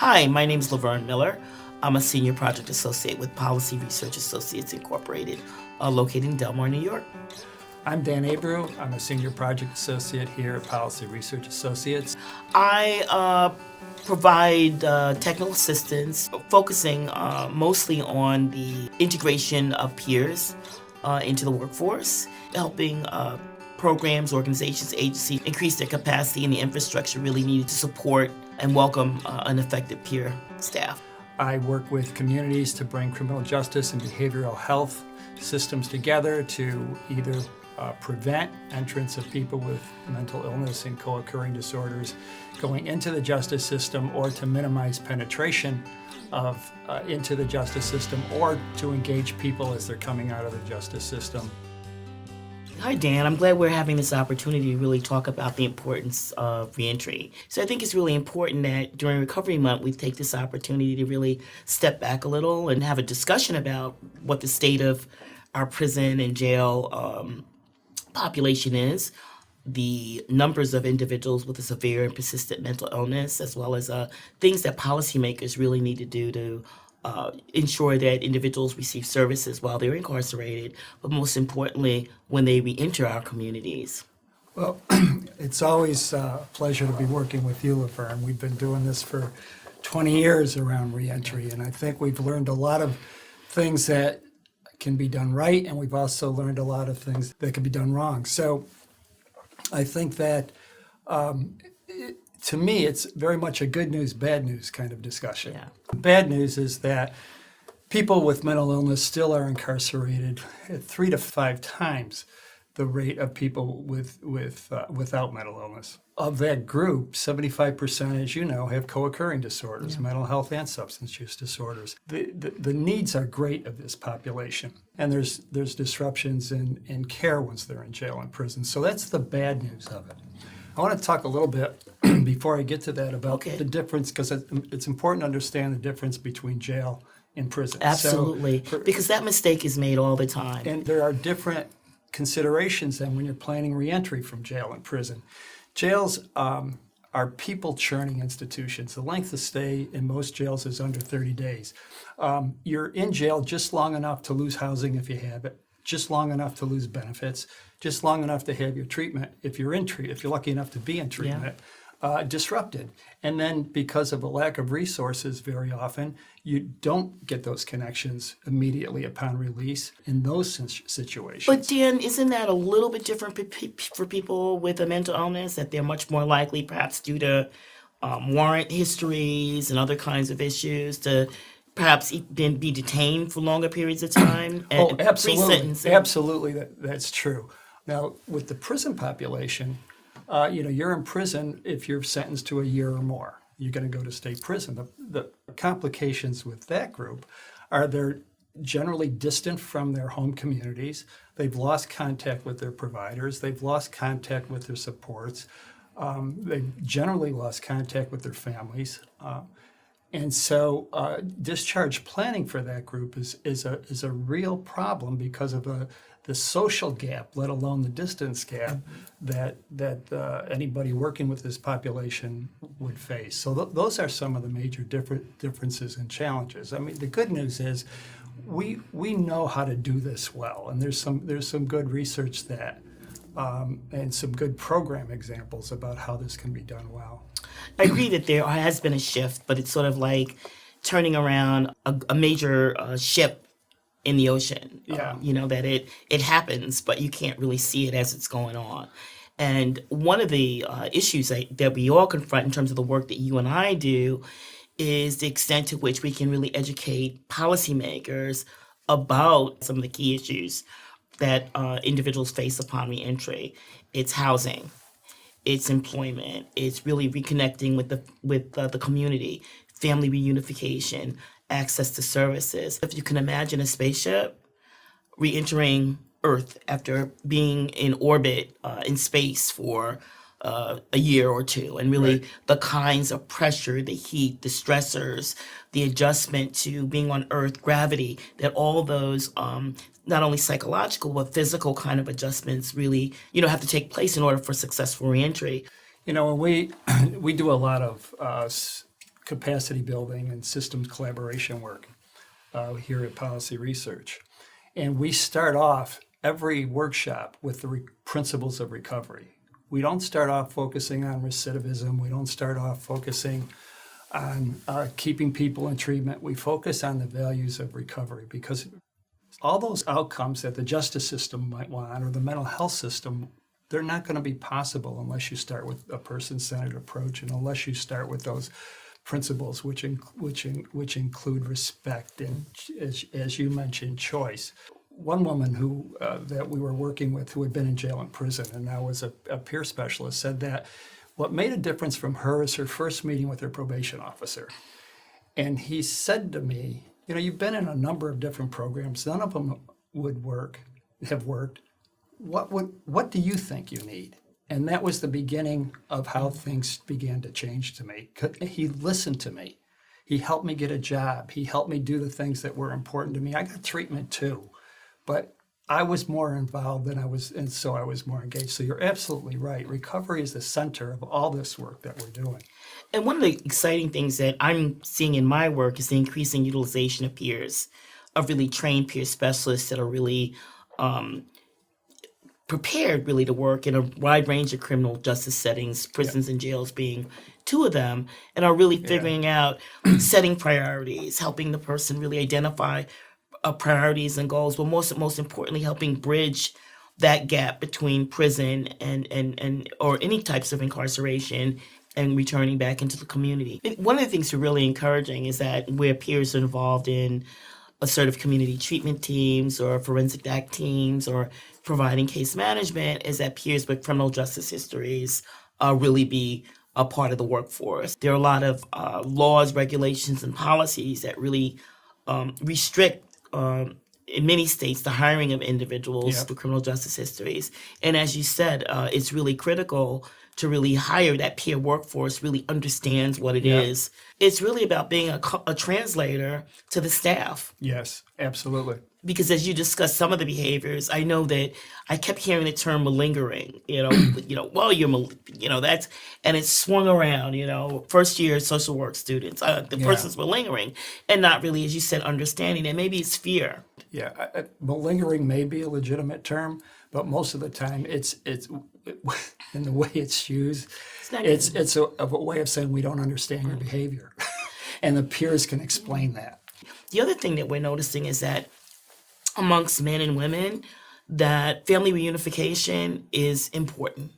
Hi, my name is Laverne Miller. I'm a senior project associate with Policy Research Associates Incorporated, located in Delmar, New York. I'm Dan Abreu. I'm a senior project associate here at Policy Research Associates. I provide technical assistance, focusing mostly on the integration of peers into the workforce, helping programs, organizations, agencies increase their capacity and the infrastructure really needed to support and welcome an effective peer staff. I work with communities to bring criminal justice and behavioral health systems together to either prevent entrance of people with mental illness and co-occurring disorders going into the justice system, or to minimize penetration into the justice system, or to engage people as they're coming out of the justice system. Hi, Dan. I'm glad we're having this opportunity to really talk about the importance of reentry. So I think it's really important that during Recovery Month, we take this opportunity to really step back a little and have a discussion about what the state of our prison and jail population is, the numbers of individuals with a severe and persistent mental illness, as well as things that policymakers really need to do to ensure that individuals receive services while they're incarcerated, but most importantly, when they re-enter our communities. Well, it's always a pleasure to be working with you, Laverne. We've been doing this for 20 years around reentry, and I think we've learned a lot of things that can be done right, and we've also learned a lot of things that can be done wrong. So I think that to me, it's very much a good news, bad news kind of discussion. Yeah. Bad news is that people with mental illness still are incarcerated at 3 to 5 times the rate of people without mental illness. Of that group, 75%, as you know, have co-occurring disorders, mental health and substance use disorders. The needs are great of this population, and there's disruptions in care once they're in jail and prison. So that's the bad news of it. I want to talk a little bit before I get to that about the difference, because it's important to understand the difference between jail and prison. Absolutely, because that mistake is made all the time. And there are different considerations then when you're planning reentry from jail and prison. Jails are people churning institutions. The length of stay in most jails is under 30 days. You're in jail just long enough to lose housing if you have it, just long enough to lose benefits, just long enough to have your treatment, if you're lucky enough to be in treatment, disrupted. And then because of a lack of resources, very often, you don't get those connections immediately upon release in those situations. But Dan, isn't that a little bit different for people with a mental illness, that they're much more likely, perhaps due to warrant histories and other kinds of issues, to perhaps even be detained for longer periods of time? Oh, absolutely. Pre-sentencing? Absolutely, that's true. Now, with the prison population, you're in prison if you're sentenced to a year or more. You're going to go to state prison. The complications with that group are they're generally distant from their home communities. They've lost contact with their providers. They've lost contact with their supports. They've generally lost contact with their families. And so discharge planning for that group is a real problem because of the social gap, let alone the distance gap, that anybody working with this population would face. So those are some of the major differences and challenges. I mean, the good news is we know how to do this well, and there's some good research that and some good program examples about how this can be done well. I agree that there has been a shift, but it's sort of like turning around a major ship in the ocean. Yeah. That it happens, but you can't really see it as it's going on. And one of the issues that we all confront in terms of the work that you and I do is the extent to which we can really educate policymakers about some of the key issues that individuals face upon reentry. It's housing, it's employment, it's really reconnecting with the community, family reunification, access to services. If you can imagine a spaceship re-entering Earth after being in orbit in space for a year or two, and really the kinds of pressure, the heat, the stressors, the adjustment to being on Earth, gravity, that all those not only psychological but physical kind of adjustments really have to take place in order for successful reentry. When we do a lot of capacity building and systems collaboration work here at Policy Research. And we start off every workshop with the principles of recovery. We don't start off focusing on recidivism. We don't start off focusing on keeping people in treatment. We focus on the values of recovery, because all those outcomes that the justice system might want, or the mental health system, they're not going to be possible unless you start with a person-centered approach, and unless you start with those principles, which include respect and, as you mentioned, choice. One woman who that we were working with, who had been in jail and prison and now was a peer specialist, said that what made a difference from her is her first meeting with her probation officer. And he said to me, you've been in a number of different programs. None of them have worked. What do you think you need? And that was the beginning of how things began to change to me. He listened to me. He helped me get a job. He helped me do the things that were important to me. I got treatment too, but I was more involved than I was, and so I was more engaged. So you're absolutely right. Recovery is the center of all this work that we're doing. And one of the exciting things that I'm seeing in my work is the increasing utilization of peers, of really trained peer specialists that are really prepared really to work in a wide range of criminal justice settings, prisons and jails being two of them, and are really figuring out setting priorities, helping the person really identify priorities and goals, but most importantly, helping bridge that gap between prison and or any types of incarceration and returning back into the community. One of the things we're really encouraging is that where peers are involved in assertive community treatment teams or forensic act teams or providing case management, is that peers with criminal justice histories really be a part of the workforce. There are a lot of laws, regulations, and policies that really restrict in many states the hiring of individuals with criminal justice histories. And as you said, it's really critical to really hire that peer workforce, really understands what it is. It's really about being a translator to the staff. Yes, absolutely. Because as you discussed some of the behaviors, I know that I kept hearing the term malingering, well, that's, and it's swung around, first year social work students, the person's malingering, and not really, as you said, understanding, and maybe it's fear. Yeah, malingering may be a legitimate term, but most of the time it's in the way it's used, it's a way of saying we don't understand your behavior. And the peers can explain that. The other thing that we're noticing is that amongst men and women, that family reunification is important.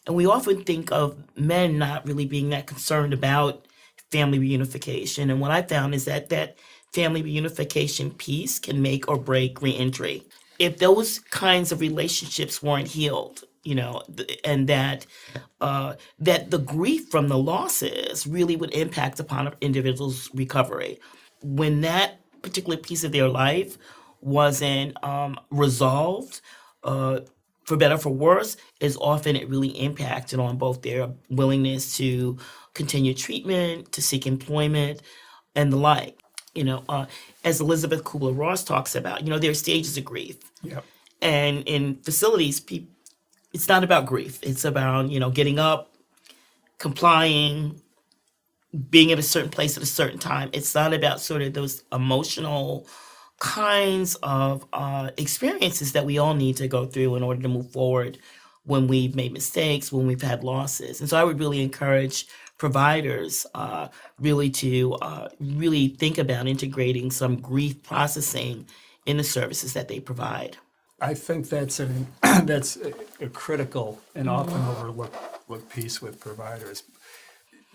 And we often think of men not really being that concerned about family reunification. And what I found is that family reunification piece can make or break reentry. If those kinds of relationships weren't healed, and that the grief from the losses really would impact upon an individual's recovery. When that particular piece of their life wasn't resolved, for better or for worse, is often it really impacted on both their willingness to continue treatment, to seek employment, and the like. As Elizabeth Kubler-Ross talks about, there are stages of grief. Yep. And in facilities, it's not about grief. It's about, getting up, complying, being at a certain place at a certain time. It's not about sort of those emotional kinds of experiences that we all need to go through in order to move forward when we've made mistakes, when we've had losses. And so I would really encourage providers really to really think about integrating some grief processing in the services that they provide. I think that's a critical and often overlooked piece with providers.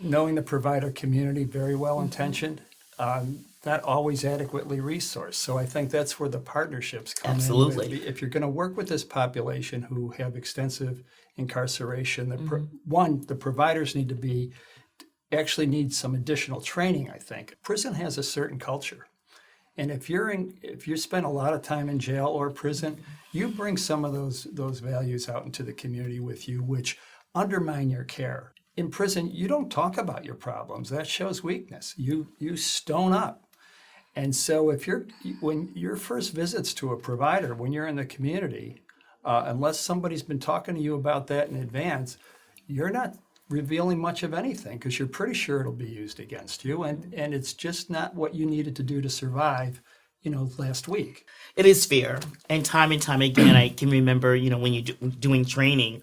Knowing the provider community, very well intentioned, not always adequately resourced. So I think that's where the partnerships come Absolutely. in. If you're going to work with this population who have extensive incarceration, the providers need some additional training, I think. Prison has a certain culture. And if you spend a lot of time in jail or prison, you bring some of those values out into the community with you, which undermine your care. In prison, you don't talk about your problems. That shows weakness. You stone up. And so when your first visits to a provider, when you're in the community, unless somebody's been talking to you about that in advance, you're not revealing much of anything because you're pretty sure it'll be used against you, and it's just not what you needed to do to survive, last week. It is fair. And time again, I can remember, when you're doing training,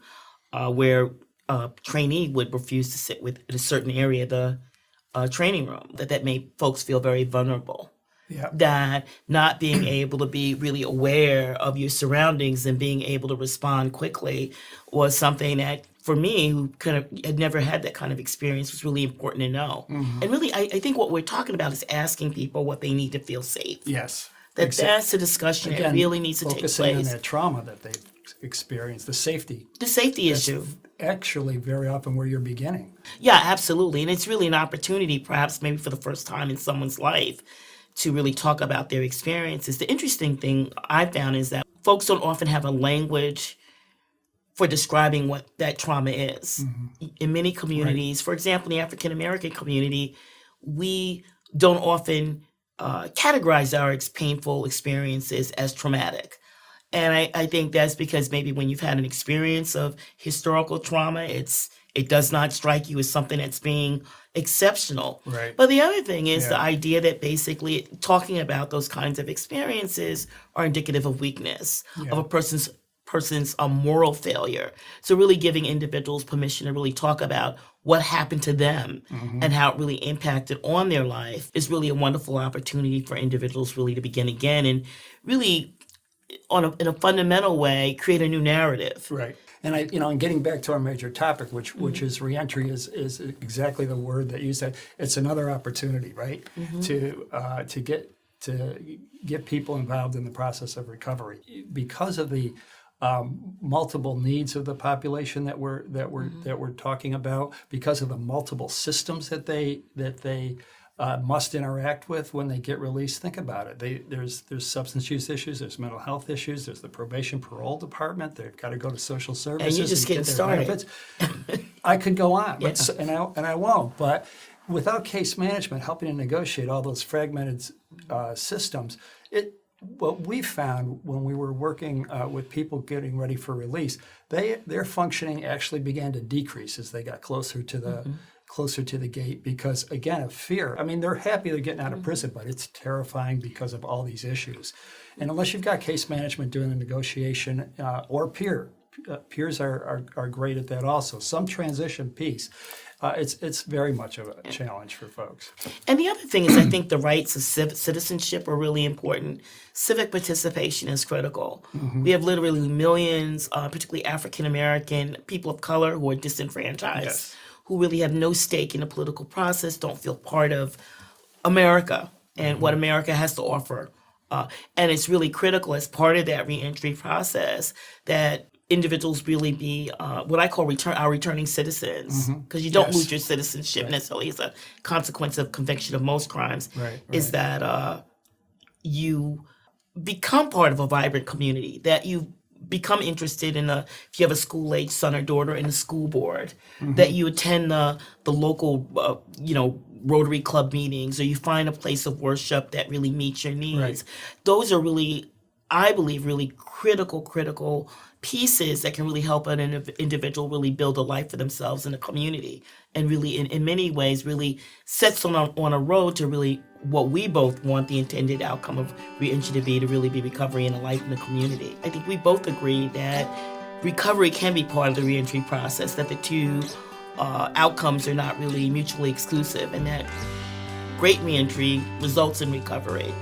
where a trainee would refuse to sit with in a certain area of the training room, that made folks feel very vulnerable. Yeah. That not being able to be really aware of your surroundings and being able to respond quickly was something that, for me, who kind of had never had that kind of experience, was really important to know. And really, I think what we're talking about is asking people what they need to feel safe. Yes. That's a discussion that really needs to take Focusing on place. that trauma that they've experienced, the safety. The safety issue. Actually, very often where you're beginning. Yeah, absolutely. And it's really an opportunity, perhaps maybe for the first time in someone's life, to really talk about their experiences. The interesting thing I found is that folks don't often have a language for describing what that trauma is. In many communities, for example, in the African American community, we don't often categorize our painful experiences as traumatic. And I think that's because maybe when you've had an experience of historical trauma, it does not strike you as something that's being exceptional. Right. But the other thing is the Yeah. idea that basically talking about those kinds of experiences are indicative of weakness, of a person's moral failure. So really giving individuals permission to really talk about what happened to them and how it really impacted on their life is really a wonderful opportunity for individuals really to begin again and really in a fundamental way create a new narrative. Right. And and getting back to our major topic, which is reentry, is exactly the word that you said. It's another opportunity, right, to get people involved in the process of recovery because of the multiple needs of the population that we're talking about, because of the multiple systems that they must interact with when they get released. Think about it. There's substance use issues. There's mental health issues. There's the probation parole department. They've got to go to social services. And you're just getting get their started. benefits. I could go on, Yeah. and I won't. But without case management helping to negotiate all those fragmented systems, what we found when we were working with people getting ready for release, their functioning actually began to decrease as they got closer to the gate because, again, of fear. I mean, they're happy they're getting out of prison, but it's terrifying because of all these issues. And unless you've got case management doing the negotiation or peers are great at that also. Some transition piece. It's very much of a challenge for folks. And the other thing is I think the rights of citizenship are really important. Civic participation is critical. We have literally millions, particularly African American people of color who are disenfranchised, Yes. who really have no stake in the political process, don't feel part of America and what America has to offer. And it's really critical as part of that reentry process that individuals really be what I call our returning citizens, because you don't Yes. lose your citizenship necessarily as a consequence of conviction of most crimes, is that you become part of a vibrant community, that you become interested in if you have a school-age son or daughter in a school board, that you attend the local, Rotary Club meetings, or you find a place of worship that really meets your needs. Right. Those are really, I believe, really critical pieces that can really help an individual really build a life for themselves in a community, and really, in many ways, really sets on a road to really what we both want the intended outcome of reentry to be really be recovery and a life in the community. I think we both agree that recovery can be part of the reentry process, that the two outcomes are not really mutually exclusive, and that great reentry results in recovery.